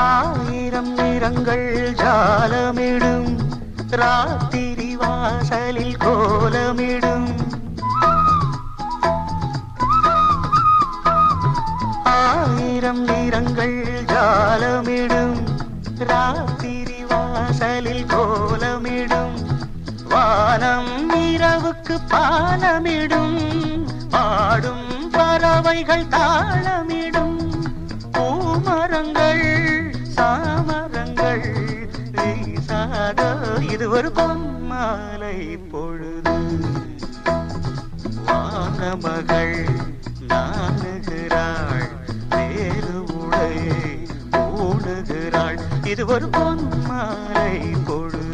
ஆயிரம் நிறங்கள் ஜாலமிடும் ராத்திரி வாசலில் கோலமிடும் ஆயிரம் நிறங்கள் ஜாலமிடும் ராத்திரி வாசலில் கோலமிடும் வானம் இரவுக்கு பாலமிடும் பாடும் பறவைகள் தாளமிடும் பூமரங்கள் சாமரங்கள் வீசாத இது ஒரு பொன்மாலை பொழுது வானமகள் நாணுகிறாள் வேறு உடை ஊடுகிறாள் இது ஒரு பொன்மாலை பொழுது